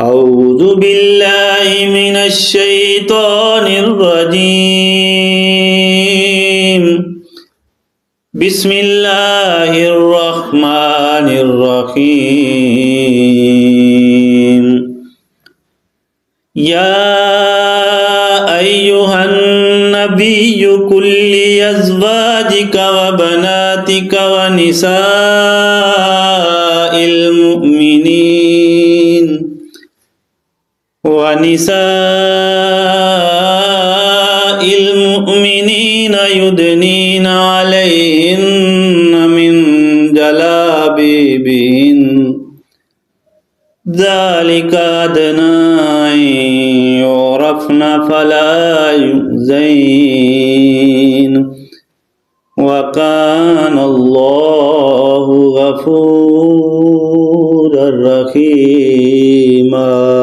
أعوذ بالله من الشيطان الرجيم بسم الله الرحمن الرحيم يا أيها النبي قل لأزواجك وبناتك ونساء المؤمنين يدنين عليهن من جلابيبهن ذلك أدنى أن يعرفن فلا يؤذين وكان الله غفورا رحيما